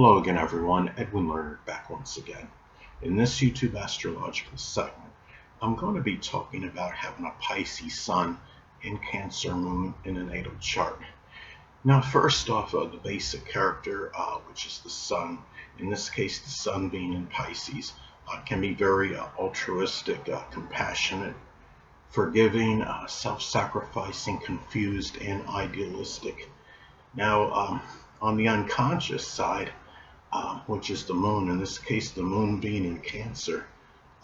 Hello again, everyone. Edwin Learnard back once again. In this YouTube astrological segment, I'm going to be talking about having a Pisces sun and Cancer moon in a natal chart. Now, first off, the basic character, which is the sun. In this case, the sun being in Pisces, can be very altruistic, compassionate, forgiving, self-sacrificing, confused, and idealistic. Now, on the unconscious side, which is the moon. In this case, the moon being in Cancer,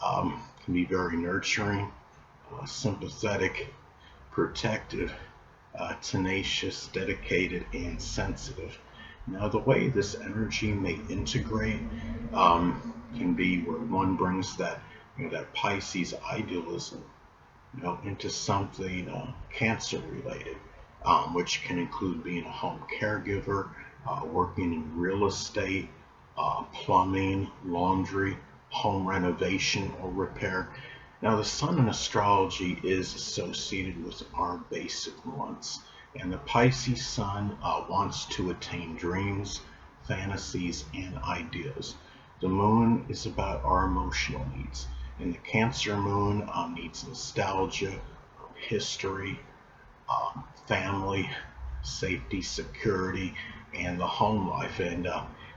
can be very nurturing, sympathetic, protective, tenacious, dedicated, and sensitive. Now, the way this energy may integrate can be where one brings that that Pisces idealism into something Cancer related, which can include being a home caregiver, working in real estate, plumbing, laundry, home renovation or repair. Now, the sun in astrology is associated with our basic wants, and the Pisces sun wants to attain dreams, fantasies, and ideas. The moon is about our emotional needs, and the Cancer moon needs nostalgia, history, family, safety, security, and the home life. And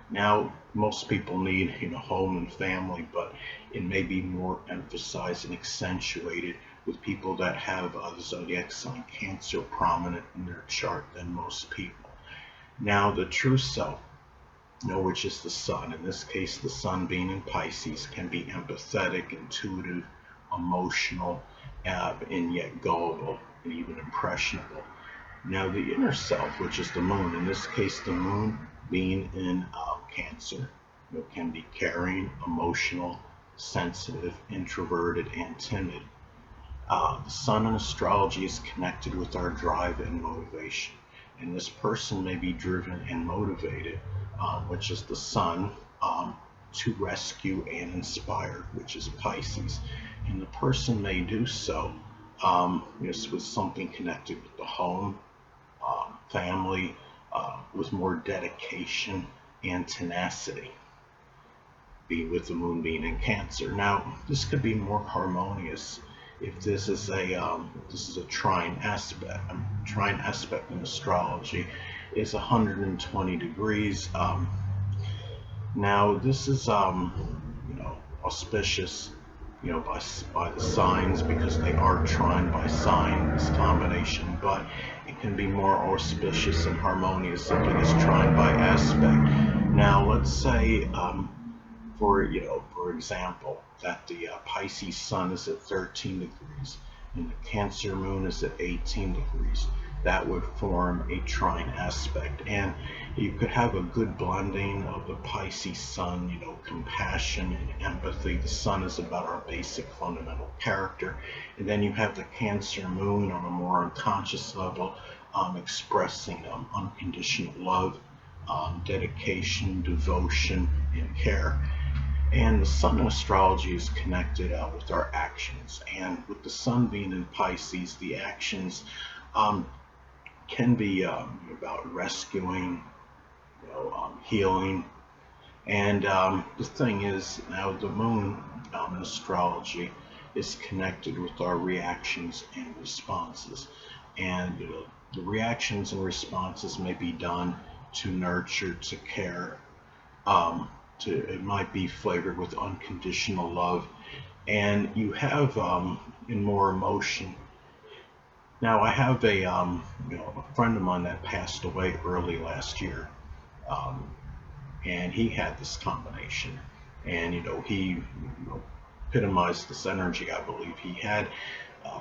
now most people need home and family, but it may be more emphasized and accentuated with people that have the zodiac sign Cancer prominent in their chart than most people. Now the true self, which is the sun, in this case the sun being in Pisces, can be empathetic, intuitive, emotional, and yet gullible and even impressionable. Now the inner self, which is the moon, in this case the moon being in Cancer, can be caring, emotional, sensitive, introverted, and timid. The sun in astrology is connected with our drive and motivation, and this person may be driven and motivated, which is the sun, to rescue and inspire, which is Pisces, and the person may do so with something connected with the home, family, with more dedication and tenacity, with the moon being in Cancer. Now, this could be more harmonious if this is a trine aspect. Trine aspect in astrology is 120 degrees. Now, this is auspicious by the signs, because they are trine by sign, this combination, but it can be more auspicious and harmonious if it is trine by aspect. Now, let's say, for example, that the Pisces sun is at 13 degrees and the Cancer moon is at 18 degrees. That would form a trine aspect, and you could have a good blending of the Pisces sun, compassion and empathy. The sun is about our basic fundamental character, and then you have the Cancer moon on a more unconscious level, expressing unconditional love, dedication, devotion, and care. And the sun in astrology is connected with our actions, and with the sun being in Pisces, the actions can be about rescuing, healing. And the thing is, now the moon in astrology is connected with our reactions and responses. And the reactions and responses may be done to nurture, to care, it might be flavored with unconditional love. And you have in more emotion. Now, I have a friend of mine that passed away early last year, and he had this combination, and he epitomized this energy. I believe he had.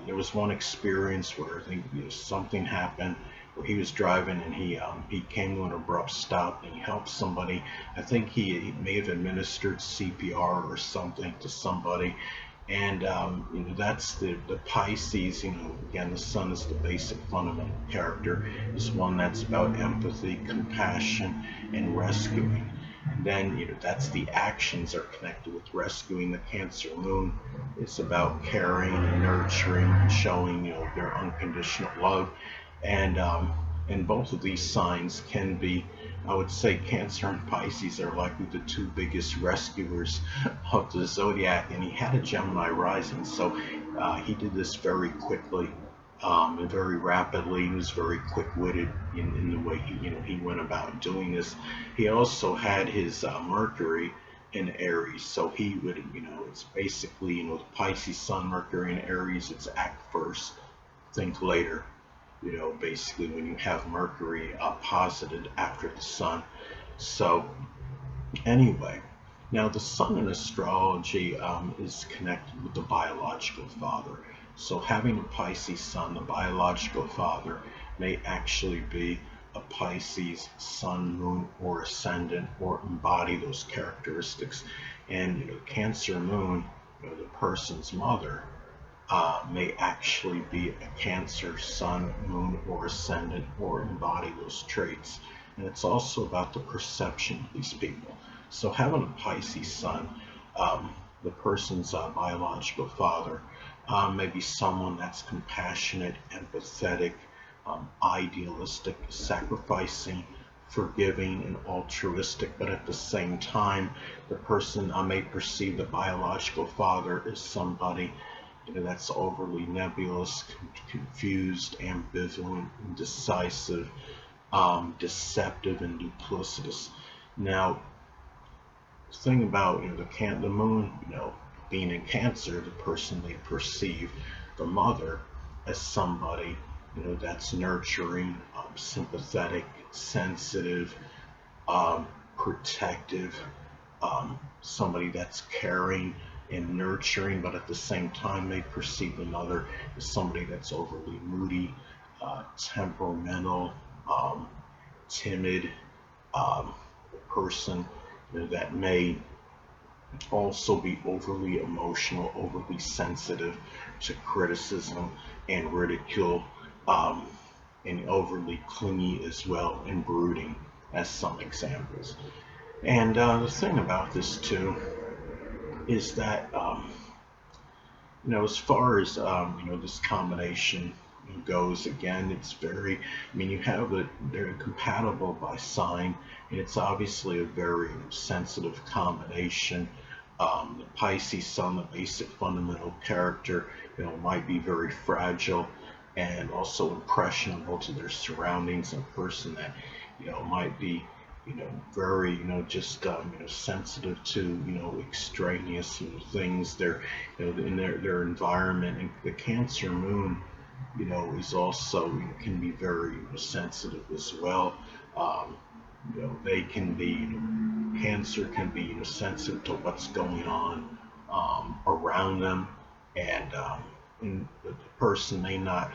There was one experience where I think something happened where he was driving and he came to an abrupt stop and he helped somebody. I think he may have administered CPR or something to somebody. And that's the Pisces. Again, the sun is the basic fundamental character. It's one that's about empathy, compassion, and rescuing. And then that's the actions are connected with rescuing. The Cancer moon is about caring and nurturing and showing their unconditional love. And both of these signs can be I would say Cancer and Pisces are likely the two biggest rescuers of the zodiac, and he had a Gemini rising, so he did this very quickly and very rapidly. He was very quick-witted in the way he went about doing this. He also had his Mercury in Aries, so he would, it's basically, the Pisces Sun, Mercury in Aries, it's act first, think later. Basically when you have Mercury posited after the Sun. So anyway, now the Sun in astrology is connected with the biological father. So having a Pisces Sun, the biological father, may actually be a Pisces Sun, Moon, or Ascendant, or embody those characteristics. And Cancer Moon, the person's mother, may actually be a Cancer Sun, Moon, or Ascendant, or embody those traits. And it's also about the perception of these people. So having a Pisces Sun, the person's biological father, may be someone that's compassionate, empathetic, idealistic, sacrificing, forgiving, and altruistic, but at the same time, the person may perceive the biological father as somebody that's overly nebulous, confused, ambivalent, indecisive, deceptive, and duplicitous. Now, the thing about the moon, being in Cancer, the person may perceive the mother as somebody that's nurturing, sympathetic, sensitive, protective, somebody that's caring and nurturing, but at the same time may perceive the mother as somebody that's overly moody, temperamental, timid, person that may also be overly emotional, overly sensitive to criticism and ridicule, and overly clingy as well, and brooding, as some examples. And the thing about this too is that as far as this combination goes, again, it's very, you have it, they're compatible by sign, and it's obviously a very sensitive combination. The Pisces Sun, the basic fundamental character, might be very fragile and also impressionable to their surroundings. A person that might be very just sensitive to extraneous things. They're in their environment, and the Cancer Moon is also can be very sensitive as well. They can be Cancer can be sensitive to what's going on around them, and the person may not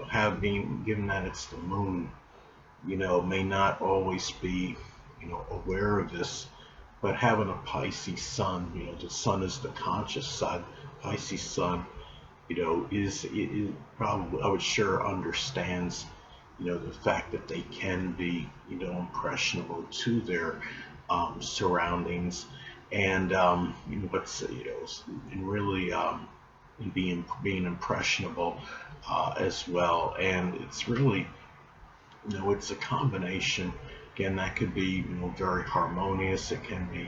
have been given that it's the moon, may not always be aware of this. But having a Pisces Sun, the Sun is the conscious side. Pisces Sun is probably, I would sure, understands the fact that they can be impressionable to their surroundings, and what's and really being impressionable as well. And it's really it's a combination. Again, that could be very harmonious. It can be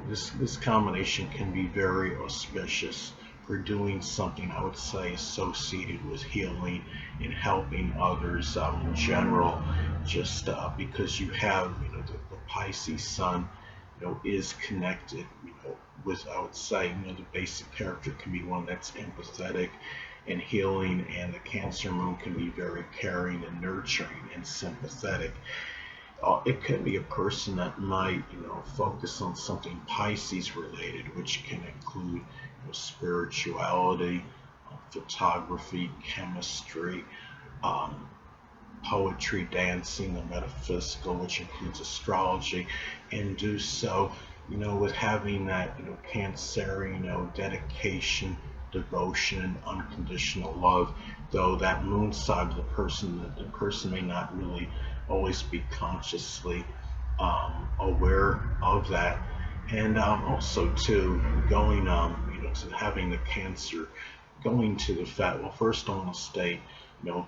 this combination can be very auspicious for doing something, I would say, associated with healing and helping others in general, just because you have the Pisces Sun is connected with, I would say, the basic character can be one that's empathetic and healing, and the Cancer Moon can be very caring and nurturing and sympathetic. It could be a person that might focus on something Pisces related, which can include spirituality, photography, chemistry, poetry, dancing, the metaphysical, which includes astrology, and do so with having that Cancerian dedication, devotion, and unconditional love. Though that moon side of the person may not really always be consciously aware of that. And also too, going to having the Cancer, going to the fact, well, first I want to state,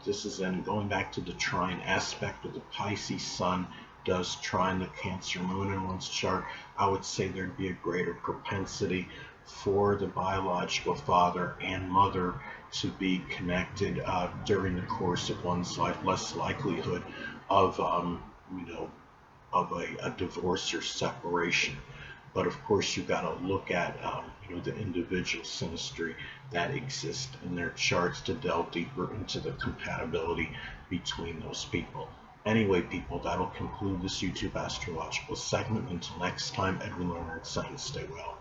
this is in going back to the trine aspect of the Pisces Sun does trine the Cancer moon in one's chart, I would say there'd be a greater propensity for the biological father and mother to be connected during the course of one's life, less likelihood of, you know, of a divorce or separation. But of course, you've got to look at the individual synastry that exists in their charts to delve deeper into the compatibility between those people. Anyway, people, that'll conclude this YouTube astrological segment. Until next time, Edwin Learnard saying stay well.